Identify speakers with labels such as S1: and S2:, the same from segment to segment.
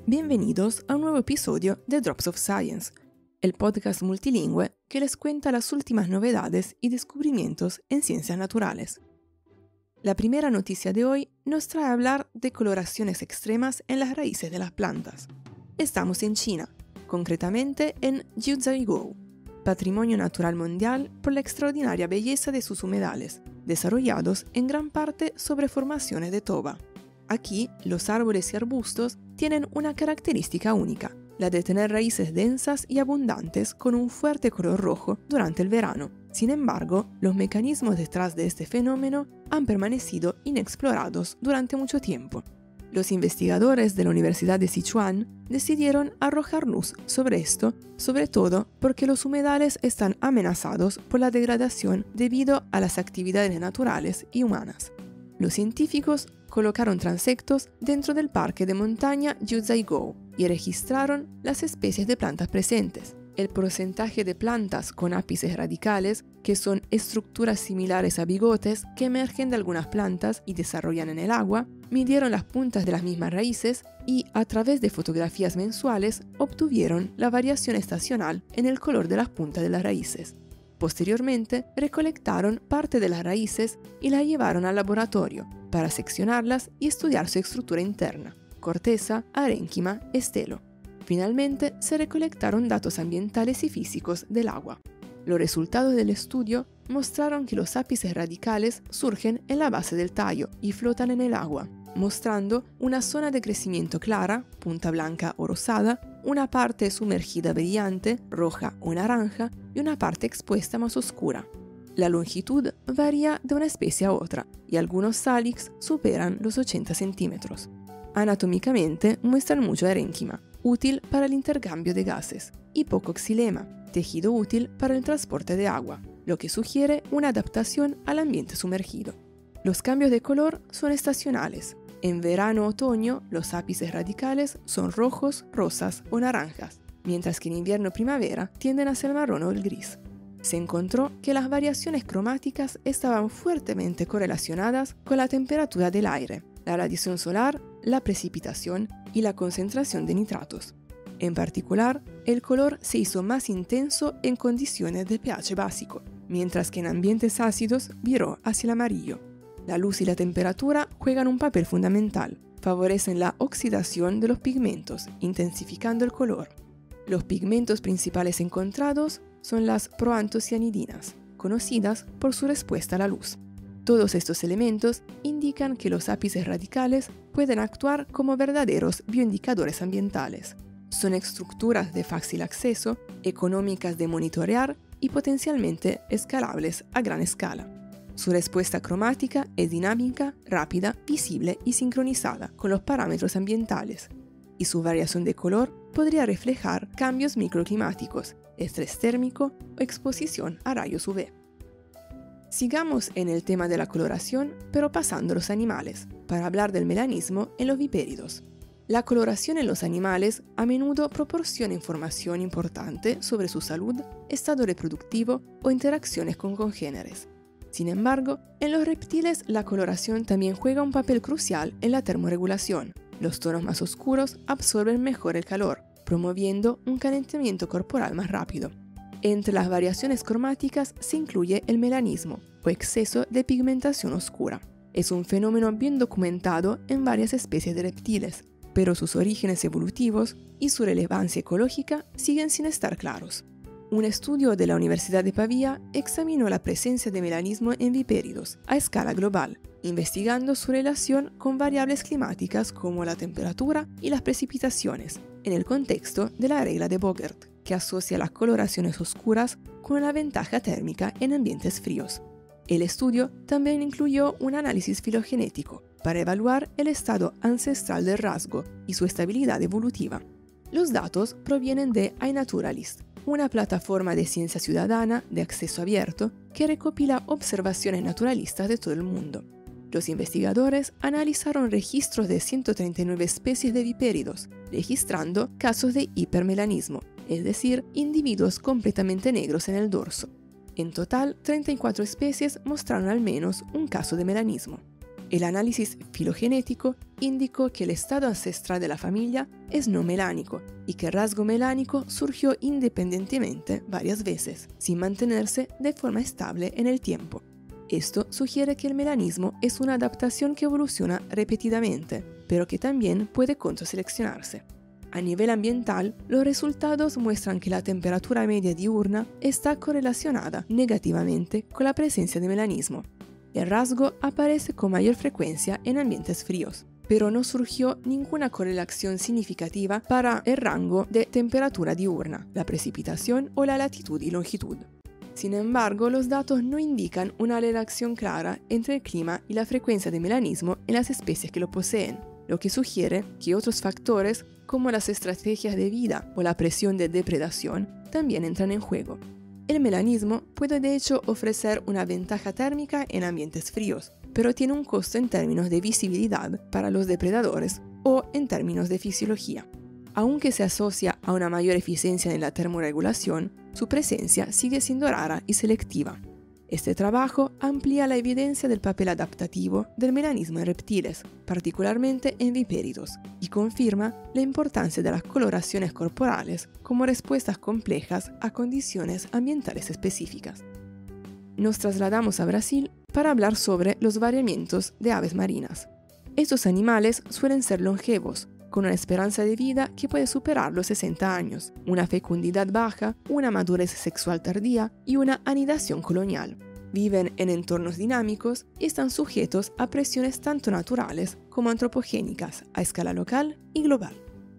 S1: Bienvenidos a un nuevo episodio de Drops of Science, el podcast multilingüe que les cuenta las últimas novedades y descubrimientos en ciencias naturales. La primera noticia de hoy nos trae a hablar de coloraciones extremas en las raíces de las plantas. Estamos en China, concretamente en Jiuzhaigou, patrimonio natural mundial por la extraordinaria belleza de sus humedales, desarrollados en gran parte sobre formaciones de toba. Aquí, los árboles y arbustos tienen una característica única, la de tener raíces densas y abundantes con un fuerte color rojo durante el verano. Sin embargo, los mecanismos detrás de este fenómeno han permanecido inexplorados durante mucho tiempo. Los investigadores de la Universidad de Sichuan decidieron arrojar luz sobre esto, sobre todo porque los humedales están amenazados por la degradación debido a las actividades naturales y humanas. Los científicos colocaron transectos dentro del parque de montaña Jiuzhaigou y registraron las especies de plantas presentes. El porcentaje de plantas con ápices radicales, que son estructuras similares a bigotes que emergen de algunas plantas y desarrollan en el agua, midieron las puntas de las mismas raíces y, a través de fotografías mensuales, obtuvieron la variación estacional en el color de las puntas de las raíces. Posteriormente, recolectaron parte de las raíces y la llevaron al laboratorio para seccionarlas y estudiar su estructura interna, corteza, arénquima, estelo. Finalmente, se recolectaron datos ambientales y físicos del agua. Los resultados del estudio mostraron que los ápices radicales surgen en la base del tallo y flotan en el agua, mostrando una zona de crecimiento clara, punta blanca o rosada, una parte sumergida brillante, roja o naranja, y una parte expuesta más oscura. La longitud varía de una especie a otra, y algunos salix superan los 80 centímetros. Anatómicamente muestran mucho arénquima, útil para el intercambio de gases, y poco xilema, tejido útil para el transporte de agua, lo que sugiere una adaptación al ambiente sumergido. Los cambios de color son estacionales. En verano-otoño, los ápices radicales son rojos, rosas o naranjas, mientras que en invierno-primavera tienden a ser marrón o el gris. Se encontró que las variaciones cromáticas estaban fuertemente correlacionadas con la temperatura del aire, la radiación solar, la precipitación y la concentración de nitratos. En particular, el color se hizo más intenso en condiciones de pH básico, mientras que en ambientes ácidos viró hacia el amarillo. La luz y la temperatura juegan un papel fundamental, favorecen la oxidación de los pigmentos, intensificando el color. Los pigmentos principales encontrados son las proantocianidinas, conocidas por su respuesta a la luz. Todos estos elementos indican que los ápices radicales pueden actuar como verdaderos bioindicadores ambientales. Son estructuras de fácil acceso, económicas de monitorear y potencialmente escalables a gran escala. Su respuesta cromática es dinámica, rápida, visible y sincronizada con los parámetros ambientales, y su variación de color podría reflejar cambios microclimáticos, estrés térmico o exposición a rayos UV. Sigamos en el tema de la coloración, pero pasando a los animales, para hablar del melanismo en los vipéridos. La coloración en los animales a menudo proporciona información importante sobre su salud, estado reproductivo o interacciones con congéneres. Sin embargo, en los reptiles la coloración también juega un papel crucial en la termorregulación. Los tonos más oscuros absorben mejor el calor, promoviendo un calentamiento corporal más rápido. Entre las variaciones cromáticas se incluye el melanismo, o exceso de pigmentación oscura. Es un fenómeno bien documentado en varias especies de reptiles, pero sus orígenes evolutivos y su relevancia ecológica siguen sin estar claros. Un estudio de la Universidad de Pavía examinó la presencia de melanismo en vipéridos a escala global, investigando su relación con variables climáticas como la temperatura y las precipitaciones, en el contexto de la regla de Bogert, que asocia las coloraciones oscuras con una ventaja térmica en ambientes fríos. El estudio también incluyó un análisis filogenético para evaluar el estado ancestral del rasgo y su estabilidad evolutiva. Los datos provienen de iNaturalist, una plataforma de ciencia ciudadana de acceso abierto que recopila observaciones naturalistas de todo el mundo. Los investigadores analizaron registros de 139 especies de vipéridos, registrando casos de hipermelanismo, es decir, individuos completamente negros en el dorso. En total, 34 especies mostraron al menos un caso de melanismo. El análisis filogenético indicó que el estado ancestral de la familia es no melánico y que el rasgo melánico surgió independientemente varias veces, sin mantenerse de forma estable en el tiempo. Esto sugiere que el melanismo es una adaptación que evoluciona repetidamente, pero que también puede contraseleccionarse. A nivel ambiental, los resultados muestran que la temperatura media diurna está correlacionada negativamente con la presencia de melanismo. El rasgo aparece con mayor frecuencia en ambientes fríos, pero no surgió ninguna correlación significativa para el rango de temperatura diurna, la precipitación o la latitud y longitud. Sin embargo, los datos no indican una relación clara entre el clima y la frecuencia de melanismo en las especies que lo poseen, lo que sugiere que otros factores, como las estrategias de vida o la presión de depredación, también entran en juego. El melanismo puede de hecho ofrecer una ventaja térmica en ambientes fríos, pero tiene un costo en términos de visibilidad para los depredadores o en términos de fisiología. Aunque se asocia a una mayor eficiencia en la termorregulación, su presencia sigue siendo rara y selectiva. Este trabajo amplía la evidencia del papel adaptativo del melanismo en reptiles, particularmente en vipéridos, y confirma la importancia de las coloraciones corporales como respuestas complejas a condiciones ambientales específicas. Nos trasladamos a Brasil para hablar sobre los variamientos de aves marinas. Estos animales suelen ser longevos, con una esperanza de vida que puede superar los 60 años, una fecundidad baja, una madurez sexual tardía y una anidación colonial. Viven en entornos dinámicos y están sujetos a presiones tanto naturales como antropogénicas a escala local y global.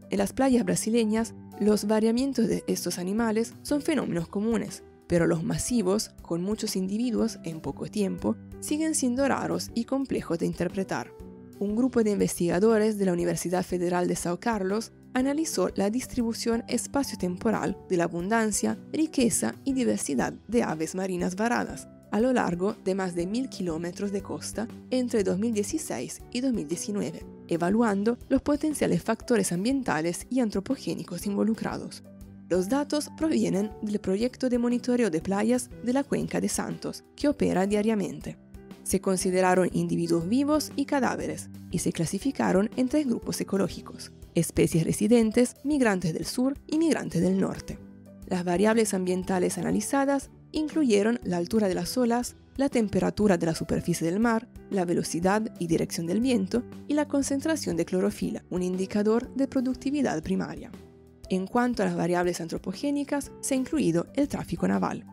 S1: En las playas brasileñas, los variamientos de estos animales son fenómenos comunes, pero los masivos, con muchos individuos en poco tiempo, siguen siendo raros y complejos de interpretar. Un grupo de investigadores de la Universidad Federal de São Carlos analizó la distribución espacio-temporal de la abundancia, riqueza y diversidad de aves marinas varadas a lo largo de más de 1000 kilómetros de costa entre 2016 y 2019, evaluando los potenciales factores ambientales y antropogénicos involucrados. Los datos provienen del proyecto de monitoreo de playas de la Cuenca de Santos, que opera diariamente. Se consideraron individuos vivos y cadáveres, y se clasificaron en 3 grupos ecológicos: especies residentes, migrantes del sur y migrantes del norte. Las variables ambientales analizadas incluyeron la altura de las olas, la temperatura de la superficie del mar, la velocidad y dirección del viento y la concentración de clorofila, un indicador de productividad primaria. En cuanto a las variables antropogénicas, se ha incluido el tráfico naval.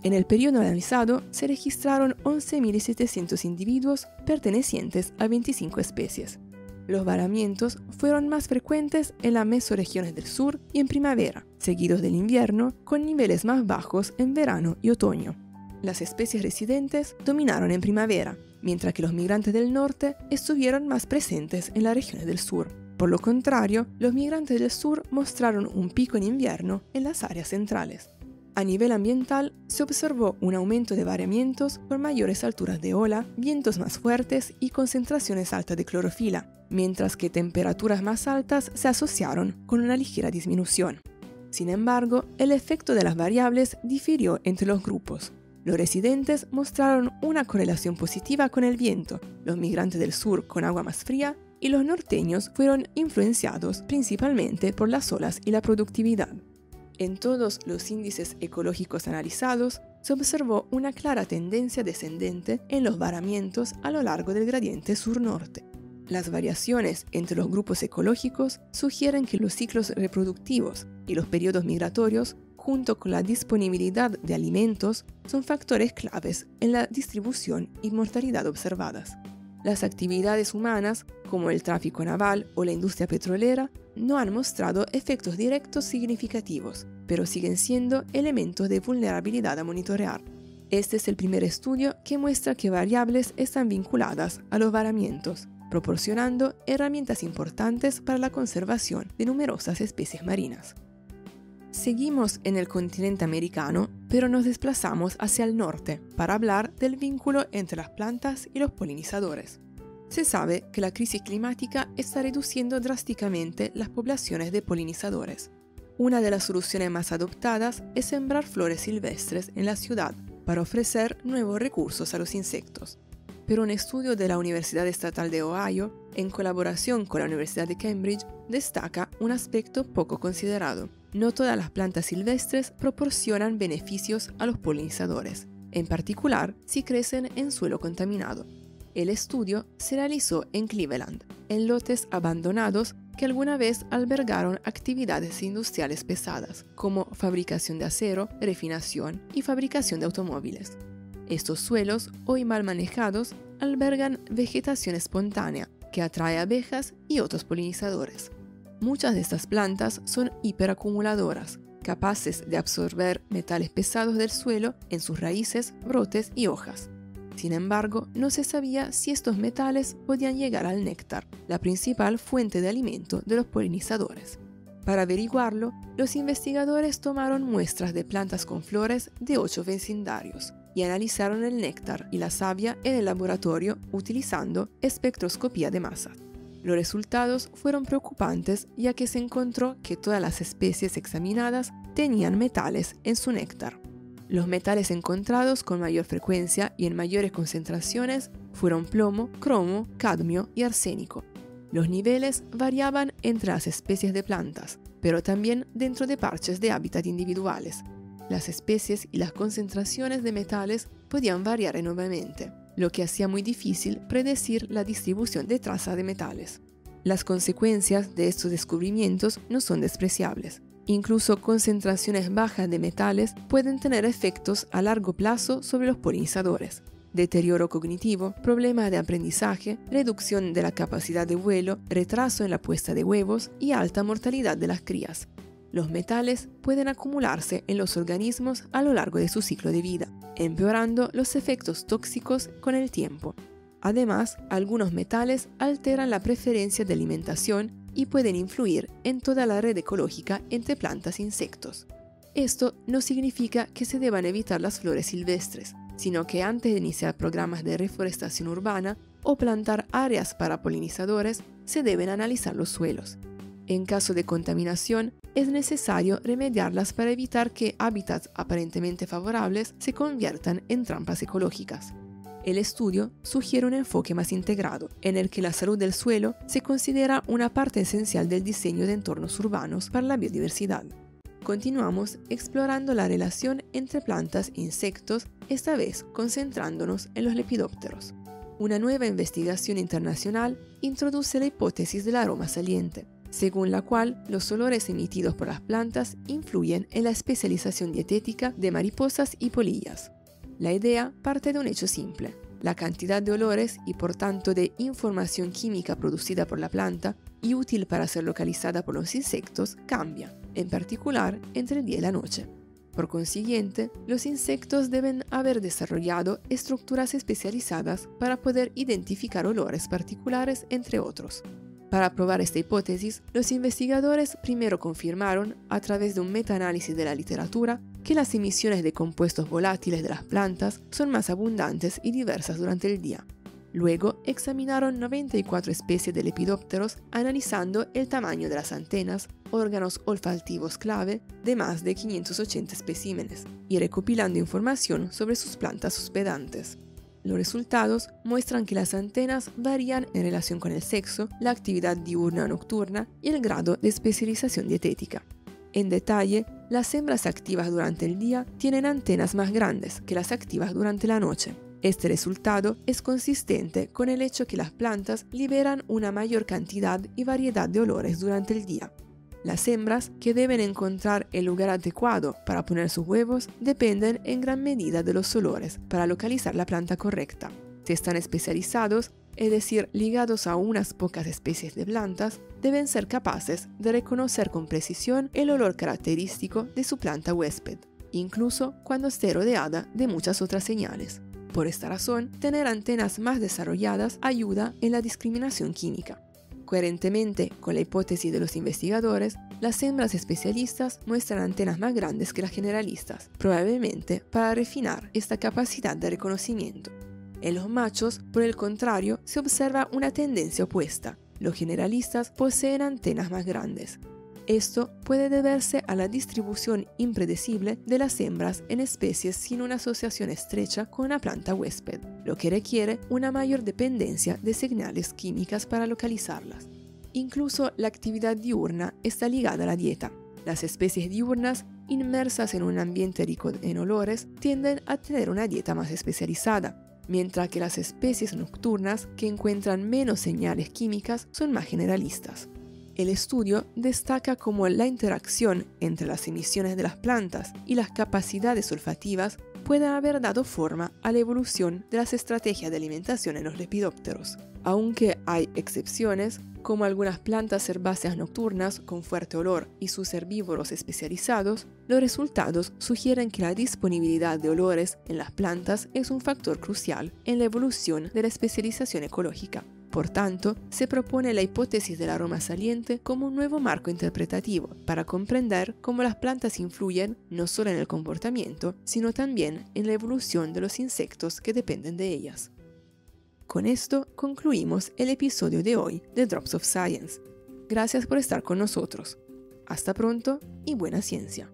S1: En el periodo analizado se registraron 11.700 individuos pertenecientes a 25 especies. Los varamientos fueron más frecuentes en las mesorregiones del sur y en primavera, seguidos del invierno, con niveles más bajos en verano y otoño. Las especies residentes dominaron en primavera, mientras que los migrantes del norte estuvieron más presentes en las regiones del sur. Por lo contrario, los migrantes del sur mostraron un pico en invierno en las áreas centrales. A nivel ambiental, se observó un aumento de variamientos con mayores alturas de ola, vientos más fuertes y concentraciones altas de clorofila, mientras que temperaturas más altas se asociaron con una ligera disminución. Sin embargo, el efecto de las variables difirió entre los grupos. Los residentes mostraron una correlación positiva con el viento, los migrantes del sur con agua más fría, y los norteños fueron influenciados principalmente por las olas y la productividad. En todos los índices ecológicos analizados, se observó una clara tendencia descendente en los varamientos a lo largo del gradiente sur-norte. Las variaciones entre los grupos ecológicos sugieren que los ciclos reproductivos y los periodos migratorios, junto con la disponibilidad de alimentos, son factores claves en la distribución y mortalidad observadas. Las actividades humanas, como el tráfico naval o la industria petrolera, no han mostrado efectos directos significativos, pero siguen siendo elementos de vulnerabilidad a monitorear. Este es el primer estudio que muestra que variables están vinculadas a los varamientos, proporcionando herramientas importantes para la conservación de numerosas especies marinas. Seguimos en el continente americano, pero nos desplazamos hacia el norte para hablar del vínculo entre las plantas y los polinizadores. Se sabe que la crisis climática está reduciendo drásticamente las poblaciones de polinizadores. Una de las soluciones más adoptadas es sembrar flores silvestres en la ciudad para ofrecer nuevos recursos a los insectos. pero un estudio de la Universidad Estatal de Ohio, en colaboración con la Universidad de Cambridge, destaca un aspecto poco considerado. No todas las plantas silvestres proporcionan beneficios a los polinizadores, en particular si crecen en suelo contaminado. El estudio se realizó en Cleveland, en lotes abandonados que alguna vez albergaron actividades industriales pesadas, como fabricación de acero, refinación y fabricación de automóviles. Estos suelos, hoy mal manejados, albergan vegetación espontánea que atrae abejas y otros polinizadores. Muchas de estas plantas son hiperacumuladoras, capaces de absorber metales pesados del suelo en sus raíces, brotes y hojas. Sin embargo, no se sabía si estos metales podían llegar al néctar, la principal fuente de alimento de los polinizadores. Para averiguarlo, los investigadores tomaron muestras de plantas con flores de 8 vecindarios y analizaron el néctar y la savia en el laboratorio utilizando espectroscopía de masa. Los resultados fueron preocupantes ya que se encontró que todas las especies examinadas tenían metales en su néctar. Los metales encontrados con mayor frecuencia y en mayores concentraciones fueron plomo, cromo, cadmio y arsénico. Los niveles variaban entre las especies de plantas, pero también dentro de parches de hábitat individuales. Las especies y las concentraciones de metales podían variar enormemente, lo que hacía muy difícil predecir la distribución de trazas de metales. Las consecuencias de estos descubrimientos no son despreciables. Incluso concentraciones bajas de metales pueden tener efectos a largo plazo sobre los polinizadores. Deterioro cognitivo, problemas de aprendizaje, reducción de la capacidad de vuelo, retraso en la puesta de huevos y alta mortalidad de las crías. Los metales pueden acumularse en los organismos a lo largo de su ciclo de vida, empeorando los efectos tóxicos con el tiempo. Además, algunos metales alteran la preferencia de alimentación y pueden influir en toda la red ecológica entre plantas e insectos. Esto no significa que se deban evitar las flores silvestres, sino que antes de iniciar programas de reforestación urbana o plantar áreas para polinizadores, se deben analizar los suelos. En caso de contaminación, es necesario remediarlas para evitar que hábitats aparentemente favorables se conviertan en trampas ecológicas. El estudio sugiere un enfoque más integrado, en el que la salud del suelo se considera una parte esencial del diseño de entornos urbanos para la biodiversidad. Continuamos explorando la relación entre plantas e insectos, esta vez concentrándonos en los lepidópteros. Una nueva investigación internacional introduce la hipótesis del aroma saliente, según la cual los olores emitidos por las plantas influyen en la especialización dietética de mariposas y polillas. La idea parte de un hecho simple. La cantidad de olores y por tanto de información química producida por la planta y útil para ser localizada por los insectos cambia, en particular entre el día y la noche. Por consiguiente, los insectos deben haber desarrollado estructuras especializadas para poder identificar olores particulares entre otros. Para probar esta hipótesis, los investigadores primero confirmaron, a través de un metaanálisis de la literatura, que las emisiones de compuestos volátiles de las plantas son más abundantes y diversas durante el día. Luego examinaron 94 especies de lepidópteros analizando el tamaño de las antenas, órganos olfativos clave de más de 580 especímenes y recopilando información sobre sus plantas hospedantes. Los resultados muestran que las antenas varían en relación con el sexo, la actividad diurna o nocturna y el grado de especialización dietética. En detalle, las hembras activas durante el día tienen antenas más grandes que las activas durante la noche. Este resultado es consistente con el hecho que las plantas liberan una mayor cantidad y variedad de olores durante el día. Las hembras, que deben encontrar el lugar adecuado para poner sus huevos, dependen en gran medida de los olores para localizar la planta correcta. Si están especializados, es decir, ligados a unas pocas especies de plantas, deben ser capaces de reconocer con precisión el olor característico de su planta huésped, incluso cuando esté rodeada de muchas otras señales. Por esta razón, tener antenas más desarrolladas ayuda en la discriminación química. Coherentemente con la hipótesis de los investigadores, las hembras especialistas muestran antenas más grandes que las generalistas, probablemente para refinar esta capacidad de reconocimiento. En los machos, por el contrario, se observa una tendencia opuesta. Los generalistas poseen antenas más grandes. Esto puede deberse a la distribución impredecible de las hembras en especies sin una asociación estrecha con una planta huésped, lo que requiere una mayor dependencia de señales químicas para localizarlas. Incluso la actividad diurna está ligada a la dieta. Las especies diurnas, inmersas en un ambiente rico en olores, tienden a tener una dieta más especializada, mientras que las especies nocturnas, que encuentran menos señales químicas, son más generalistas. El estudio destaca cómo la interacción entre las emisiones de las plantas y las capacidades olfativas pueden haber dado forma a la evolución de las estrategias de alimentación en los lepidópteros. Aunque hay excepciones, como algunas plantas herbáceas nocturnas con fuerte olor y sus herbívoros especializados, los resultados sugieren que la disponibilidad de olores en las plantas es un factor crucial en la evolución de la especialización ecológica. Por tanto, se propone la hipótesis del aroma saliente como un nuevo marco interpretativo para comprender cómo las plantas influyen no solo en el comportamiento, sino también en la evolución de los insectos que dependen de ellas. Con esto concluimos el episodio de hoy de Drops of Science. Gracias por estar con nosotros. Hasta pronto y buena ciencia.